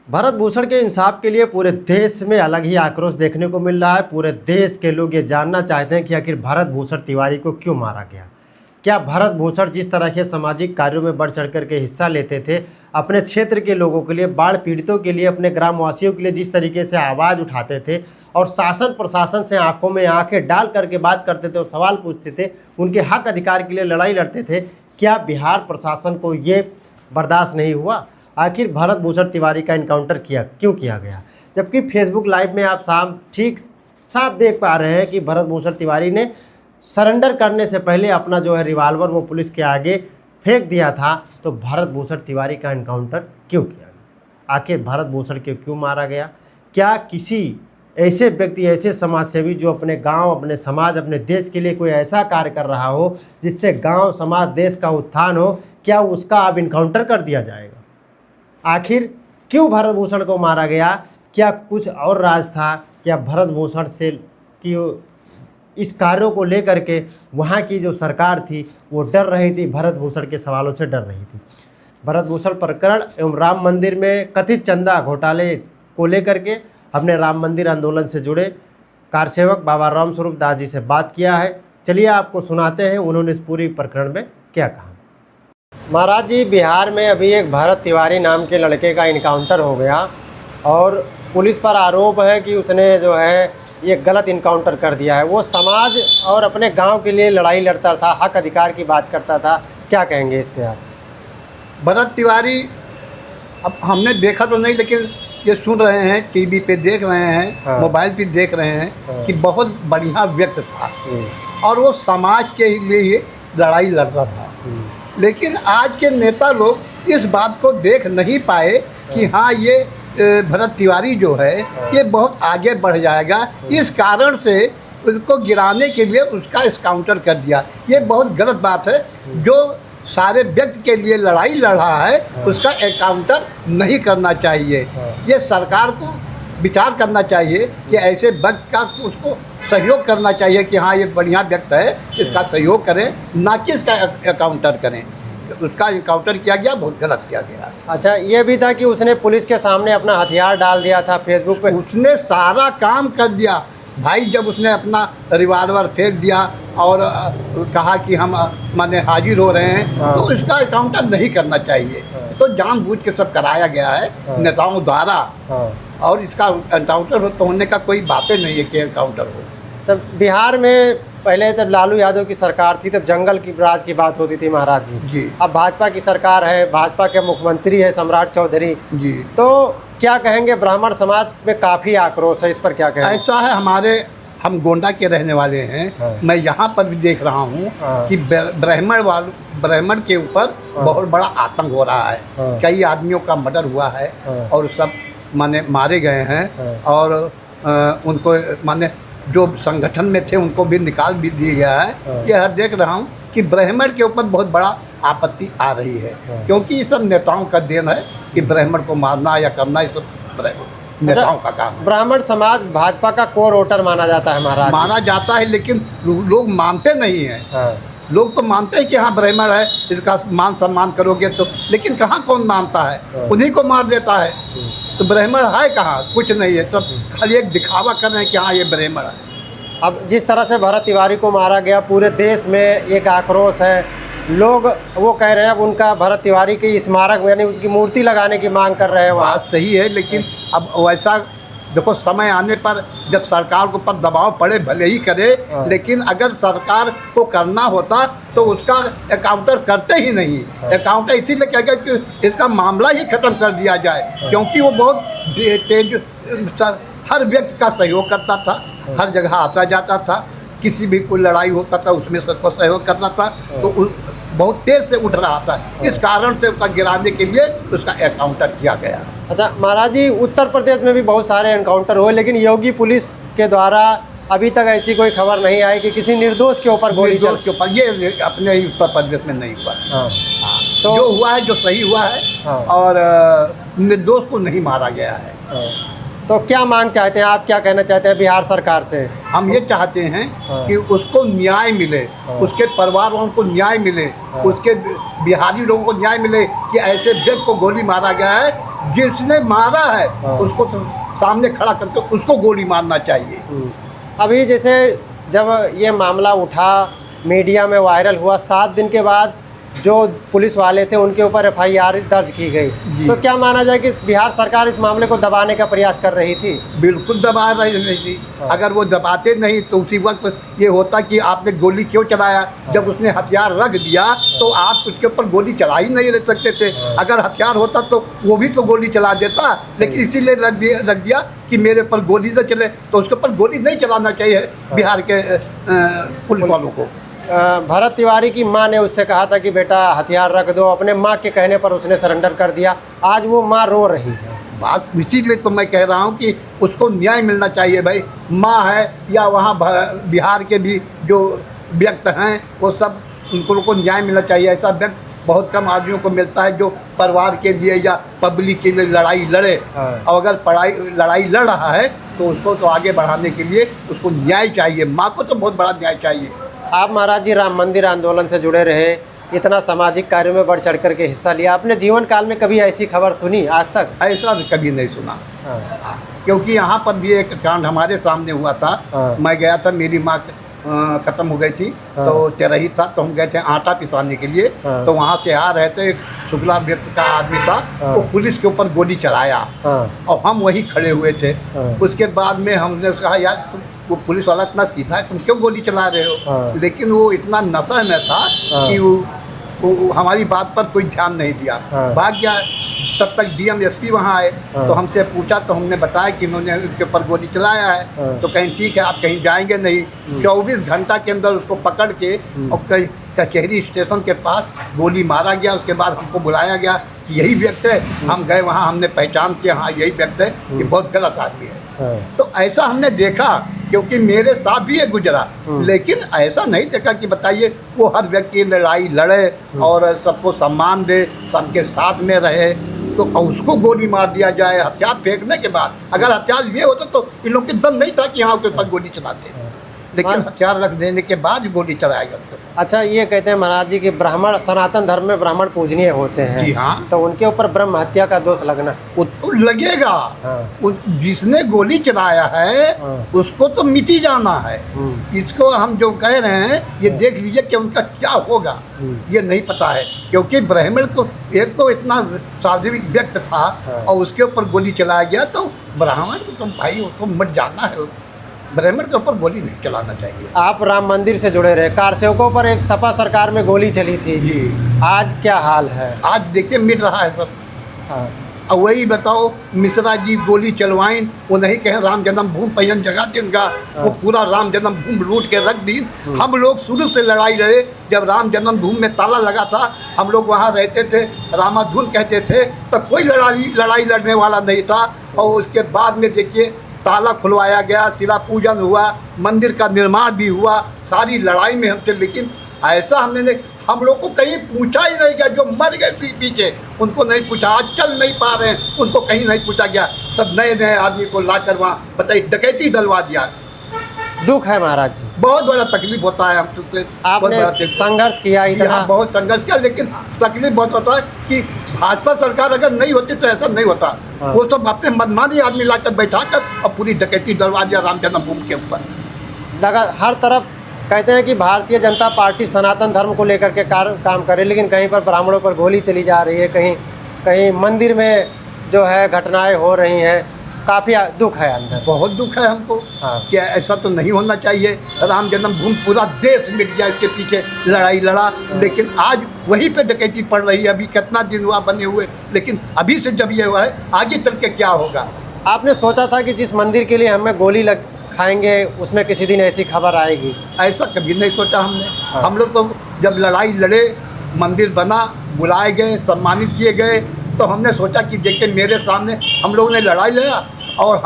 भरत भूषण के इंसाफ के लिए पूरे देश में अलग ही आक्रोश देखने को मिल रहा है। पूरे देश के लोग ये जानना चाहते हैं कि आखिर भरत भूषण तिवारी को क्यों मारा गया। क्या भरत भूषण जिस तरह के सामाजिक कार्यों में बढ़ चढ़ कर के हिस्सा लेते थे, अपने क्षेत्र के लोगों के लिए, बाढ़ पीड़ितों के लिए, अपने ग्रामवासियों के लिए जिस तरीके से आवाज़ उठाते थे और शासन प्रशासन से आंखों में आंखें डाल करके बात करते थे और सवाल पूछते थे, उनके हक अधिकार के लिए लड़ाई लड़ते थे, क्या बिहार प्रशासन को ये बर्दाश्त नहीं हुआ? आखिर भरत भूषण तिवारी का इनकाउंटर क्यों किया गया? जबकि फेसबुक लाइव में आप साफ देख पा रहे हैं कि भरत भूषण तिवारी ने सरेंडर करने से पहले अपना जो है रिवाल्वर वो पुलिस के आगे फेंक दिया था। तो भरत भूषण तिवारी का इनकाउंटर क्यों किया गया? आखिर भरत भूषण को क्यों मारा गया? क्या किसी ऐसे व्यक्ति, ऐसे समाजसेवी जो अपने गांव, अपने समाज, अपने देश के लिए कोई ऐसा कार्य कर रहा हो जिससे गांव, समाज, देश का उत्थान हो, क्या उसका अब इनकाउंटर कर दिया जाएगा? आखिर क्यों भरत भूषण को मारा गया? क्या कुछ और राज था? क्या भरत भूषण से कि इस कार्यों को लेकर के वहाँ की जो सरकार थी वो डर रही थी, भरत भूषण के सवालों से डर रही थी? भरत भूषण प्रकरण एवं राम मंदिर में कथित चंदा घोटाले को लेकर के हमने राम मंदिर आंदोलन से जुड़े कारसेवक बाबा रामस्वरूप दास जी से बात किया है। चलिए आपको सुनाते हैं उन्होंने इस पूरी प्रकरण में क्या कहा। महाराज जी, बिहार में अभी एक भरत तिवारी नाम के लड़के का इनकाउंटर हो गया और पुलिस पर आरोप है कि उसने जो है ये गलत इनकाउंटर कर दिया है। वो समाज और अपने गांव के लिए लड़ाई लड़ता था, हक अधिकार की बात करता था। क्या कहेंगे इस पे आप? भरत तिवारी अब हमने देखा तो नहीं, लेकिन ये सुन रहे हैं, टीवी पे देख रहे हैं, हाँ। मोबाइल पे देख रहे हैं हाँ। कि बहुत बढ़िया व्यक्ति था और वो समाज के लिए लड़ाई लड़ता था। लेकिन आज के नेता लोग इस बात को देख नहीं पाए कि हाँ, ये भरत तिवारी जो है ये बहुत आगे बढ़ जाएगा। इस कारण से उसको गिराने के लिए उसका इनकाउंटर कर दिया। ये बहुत गलत बात है। जो सारे व्यक्ति के लिए लड़ाई लड़ रहा है उसका एनकाउंटर नहीं करना चाहिए। ये सरकार को विचार करना चाहिए कि ऐसे व्यक्ति का उसको सहयोग करना चाहिए कि हाँ, ये बढ़िया व्यक्ति है, इसका सहयोग करें, ना कि इसका एनकाउंटर करें। उसका इनकाउंटर किया गया, बहुत गलत किया गया। अच्छा, ये भी था कि उसने पुलिस के सामने अपना हथियार डाल दिया था फेसबुक पे। उसने सारा काम कर दिया भाई। जब उसने अपना रिवाल्वर फेंक दिया और कहा कि हम माने हाजिर हो रहे हैं, तो इसका एनकाउंटर नहीं करना चाहिए। तो जानबूझ के सब कराया गया है नेताओं द्वारा, और इसका एनकाउंटर होने का कोई बातें नहीं है कि एनकाउंटर हो। तब बिहार में पहले जब लालू यादव की सरकार थी तब जंगल की राज की बात होती थी महाराज जी। अब भाजपा की सरकार है, भाजपा के मुख्यमंत्री है सम्राट चौधरी जी। तो क्या कहेंगे? ब्राह्मण समाज में काफ़ी आक्रोश है, इस पर क्या कहेंगे? ऐसा है, हम गोंडा के रहने वाले हैं। मैं यहाँ पर भी देख रहा हूँ कि ब्राह्मण के ऊपर बहुत बड़ा आतंक हो रहा है। कई आदमियों का मर्डर हुआ है और सब माने मारे गए हैं, और उनको माने जो संगठन में थे उनको भी निकाल भी दिया गया है। ये हर देख रहा हूँ कि ब्राह्मण के ऊपर बहुत बड़ा आपत्ति आ रही है, क्योंकि ये सब नेताओं का देन है कि ब्राह्मण को मारना या करना, ये सब नेताओं का काम है। ब्राह्मण समाज भाजपा का कोर वोटर माना जाता है महाराज, माना जाता है, लेकिन लोग मानते नहीं हैं। लोग तो मानते हैं कि हाँ ब्राह्मण है, इसका मान सम्मान करोगे तो, लेकिन कहाँ कौन मानता है? उन्हीं को मार देता है। तो ब्राह्मण है कहाँ? कुछ नहीं है, सब खाली एक दिखावा कर रहे हैं कि हाँ ये ब्राह्मण है। अब जिस तरह से भरत तिवारी को मारा गया, पूरे देश में एक आक्रोश है। लोग वो कह रहे हैं अब उनका भरत तिवारी की स्मारक यानी उनकी मूर्ति लगाने की मांग कर रहे हैं। बात सही है, लेकिन अब वैसा देखो, समय आने पर जब सरकार के ऊपर दबाव पड़े भले ही करे, लेकिन अगर सरकार को करना होता तो उसका एनकाउंटर करते ही नहीं। एनकाउंटर इसीलिए किया गया कि इसका मामला ही खत्म कर दिया जाए, क्योंकि वो बहुत तेज हर व्यक्ति का सहयोग करता था, हर जगह आता जाता था, किसी भी कोई लड़ाई होता था उसमें सबको सहयोग करता था, तो बहुत तेज से उठ रहा था। इस कारण से उसका गिराने के लिए उसका एनकाउंटर किया गया। अच्छा महाराज जी, उत्तर प्रदेश में भी बहुत सारे एनकाउंटर हुए, लेकिन योगी पुलिस के द्वारा अभी तक ऐसी कोई खबर नहीं आई कि किसी निर्दोष के ऊपर गोली चल के ऊपर। ये अपने ही उत्तर प्रदेश में नहीं हुआ। तो जो हुआ है, जो सही हुआ है, और निर्दोष को नहीं मारा गया है। तो क्या मांग चाहते हैं आप? क्या कहना चाहते हैं बिहार सरकार से? हम ये चाहते हैं कि उसको न्याय मिले, उसके परिवार वालों को न्याय मिले, उसके बिहारी लोगों को न्याय मिले कि ऐसे व्यक्ति को गोली मारा गया है जिसने मारा है उसको तो सामने खड़ा करके उसको गोली मारना चाहिए। अभी जैसे जब ये मामला उठा, मीडिया में वायरल हुआ, 7 दिन के बाद जो पुलिस वाले थे उनके ऊपर FIR दर्ज की गई, तो क्या माना जाए कि बिहार सरकार इस मामले को दबाने का प्रयास कर रही थी? बिल्कुल दबा रही थी। अगर वो दबाते नहीं तो उसी वक्त ये होता कि आपने गोली क्यों चलाया। जब उसने हथियार रख दिया तो आप उसके ऊपर गोली चला ही नहीं रख सकते थे। अगर हथियार होता तो वो भी तो गोली चला देता, लेकिन इसीलिए रख दिया कि मेरे ऊपर गोली न चले, तो उसके ऊपर गोली नहीं चलाना चाहिए बिहार के पुलिस वालों को। भरत तिवारी की मां ने उससे कहा था कि बेटा हथियार रख दो, अपने मां के कहने पर उसने सरेंडर कर दिया। आज वो मां रो रही है। बस इसीलिए तो मैं कह रहा हूँ कि उसको न्याय मिलना चाहिए भाई। माँ है या वहाँ बिहार के भी जो व्यक्ति हैं वो सब, उनको न्याय मिलना चाहिए। ऐसा व्यक्ति बहुत कम आदमियों को मिलता है जो परिवार के लिए या पब्लिक के लिए लड़ाई लड़े। और अगर लड़ाई लड़ रहा है तो उसको तो आगे बढ़ाने के लिए उसको न्याय चाहिए। माँ को तो बहुत बड़ा न्याय चाहिए। आप महाराज जी राम मंदिर आंदोलन से जुड़े रहे, इतना सामाजिक कार्यों में बढ़ चढ़ कर के हिस्सा लिया, आपने जीवन काल में कभी ऐसी खबर सुनी आज तक? ऐसा कभी नहीं सुना। क्योंकि यहाँ पर भी एक कांड हमारे सामने हुआ था। मैं गया था, मेरी माँ ख़त्म हो गई थी तो तेरही था, तो हम गए थे आटा पिसाने के लिए। तो वहाँ से आ रहे थे, एक शुक्ला व्यक्ति का आदमी था, वो पुलिस के ऊपर गोली चलाया और हम वहीं खड़े हुए थे। उसके बाद में हमने उसका कहा यार तुम, वो पुलिस वाला इतना सीधा है, तुम क्यों गोली चला रहे हो? लेकिन वो इतना नशा में था कि वो हमारी बात पर कोई ध्यान नहीं दिया, भाग गया। तब तक DM SP वहाँ आए तो हमसे पूछा, तो हमने बताया कि इन्होंने उसके ऊपर गोली चलाया है। तो कहीं ठीक है, आप कहीं जाएंगे नहीं। 24 घंटा के अंदर उसको पकड़ के और कचहरी स्टेशन के पास गोली मारा गया। उसके बाद हमको बुलाया गया कि यही व्यक्ति है। हम गए वहाँ, हमने पहचान किया, हाँ यही व्यक्ति है, ये बहुत गलत आदमी है। तो ऐसा हमने देखा, क्योंकि मेरे साथ भी ये गुजरा। लेकिन ऐसा नहीं देखा कि बताइए वो हर व्यक्ति लड़ाई लड़े और सबको सम्मान दे, सबके साथ में रहे, तो उसको गोली मार दिया जाए हथियार फेंकने के बाद। अगर हथियार लिए होते तो इन लोग के दम नहीं था कि हाँ उसके ऊपर गोली चलाते, लेकिन हथियार रख देने के बाद गोली चलाया गया। अच्छा, ये कहते हैं महाराज जी कि ब्राह्मण, सनातन धर्म में ब्राह्मण पूजनीय होते हैं। जी हाँ। तो उनके ऊपर ब्रह्म हत्या का दोष लगना तो लगेगा। जिसने गोली चलाया है उसको तो मिटी जाना है। इसको हम जो कह रहे हैं ये देख लीजिए कि उनका क्या होगा, ये नहीं पता है। क्योंकि ब्राह्मण को एक तो इतना सात्विक व्यक्ति था और उसके ऊपर गोली चलाया गया, तो ब्राह्मण को तो भाई उसको मत जाना है, ब्राह्मण के ऊपर गोली नहीं चलाना चाहिए। आप राम मंदिर से जुड़े रहे, कारसेवकों पर एक सपा सरकार में गोली चली थी जी, आज क्या हाल है? आज देखिए मिट रहा है सब। और वही बताओ, मिश्रा जी गोली चलवाएं, वो नहीं कहें राम जन्मभूमि पहियन जगह जिनका, वो पूरा राम जन्मभूमि लूट के रख दी। हम लोग शुरू से लड़ाई लड़े, जब राम जन्मभूमि में ताला लगा था, हम लोग वहाँ रहते थे, रामाधुन कहते थे, तब कोई लड़ाई लड़ने वाला नहीं था। और उसके बाद में देखिए ताला खुलवाया गया, शिला पूजन हुआ, मंदिर का निर्माण भी हुआ, सारी लड़ाई में हम थे। लेकिन ऐसा हमने हम लोग को कहीं पूछा ही नहीं गया। जो मर गए थे पीछे उनको नहीं पूछा, आज चल नहीं पा रहे हैं उनको कहीं नहीं पूछा गया। सब नए नए आदमी को लाकर वहाँ बताइए डकैती डलवा दिया। दुख है महाराज जी, बहुत बड़ा तकलीफ होता है। हम तो आपने संघर्ष किया, इतना बहुत संघर्ष किया, लेकिन तकलीफ बहुत होता है कि भाजपा सरकार अगर नहीं होती तो ऐसा नहीं होता। वो सब अपने मनमानी आदमी लाकर बैठाकर और पूरी डकैती डलवा दिया राम जन्मभूमि के ऊपर। लगा हर तरफ कहते हैं कि भारतीय जनता पार्टी सनातन धर्म को लेकर के काम करे, लेकिन कहीं पर ब्राह्मणों पर गोली चली जा रही है, कहीं मंदिर में जो है घटनाएं हो रही हैं। काफ़ी दुख है अंदर, बहुत दुख है हमको। कि ऐसा तो नहीं होना चाहिए। राम जन्मभूमि पूरा देश मिट गया, इसके पीछे लड़ाई लड़ा, लेकिन आज वहीं पे डकैती पड़ रही है। अभी कितना दिन हुआ बने हुए, लेकिन अभी से जब ये हुआ है, आगे चल के क्या होगा? आपने सोचा था कि जिस मंदिर के लिए हमें गोली खाएंगे उसमें किसी दिन ऐसी खबर आएगी? ऐसा कभी नहीं सोचा हमने। हम लोग तो जब लड़ाई लड़े, मंदिर बना, बुलाए गए, सम्मानित किए गए, तो हमने सोचा कि देखिए मेरे सामने हम लोगों ने लड़ाई लड़ा और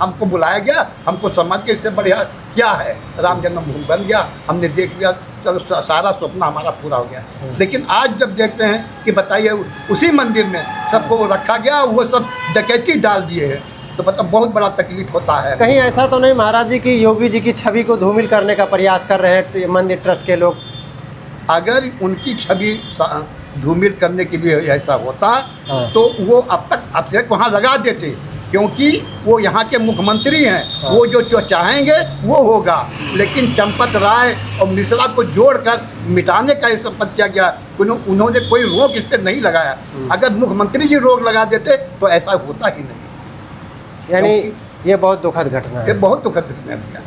हमको बुलाया गया, हमको समझ के इससे बढ़िया क्या है, राम जन्मभूमि बन गया, हमने देख लिया, चलो सारा सपना हमारा पूरा हो गया। लेकिन आज जब देखते हैं कि बताइए उसी मंदिर में सबको रखा गया, वो सब डकैती डाल दिए हैं, तो मतलब बहुत बड़ा तकलीफ होता है। कहीं ऐसा तो नहीं महाराज जी की योगी जी की छवि को धूमिल करने का प्रयास कर रहे हैं मंदिर ट्रस्ट के लोग? अगर उनकी छवि धूमिल करने के लिए ऐसा होता तो वो अब तक अभिषेक वहाँ लगा देते, क्योंकि वो यहाँ के मुख्यमंत्री हैं, वो जो चाहेंगे वो होगा। लेकिन चंपत राय और मिश्रा को जोड़कर मिटाने का ये संपत्ति किया गया। उन्होंने कोई रोक इस पर नहीं लगाया। अगर मुख्यमंत्री जी रोक लगा देते तो ऐसा होता ही नहीं। यानी ये बहुत दुखद घटना है। ये बहुत दुखद घटना है।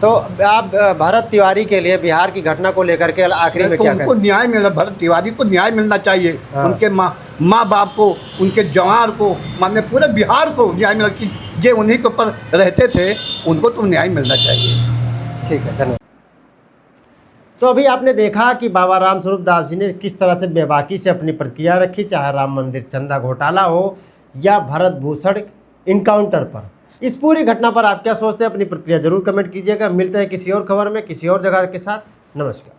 तो आप भरत तिवारी के लिए बिहार की घटना को लेकर के आखिरी में तो क्या उनको कहें? न्याय मिलना, भरत तिवारी को न्याय मिलना चाहिए। हाँ। उनके माँ बाप को, उनके जवान को, माने पूरे बिहार को न्याय मिलना, कि जो उन्हीं के ऊपर रहते थे उनको तो न्याय मिलना चाहिए। ठीक है, धन्यवाद। तो अभी आपने देखा कि बाबा राम स्वरूप दास जी ने किस तरह से बेबाकी से अपनी प्रतिक्रिया रखी, चाहे राम मंदिर चंदा घोटाला हो या भरत भूषण इनकाउंटर पर। इस पूरी घटना पर आप क्या सोचते हैं? अपनी प्रतिक्रिया जरूर कमेंट कीजिएगा। मिलते हैं किसी और खबर में किसी और जगह के साथ। नमस्कार।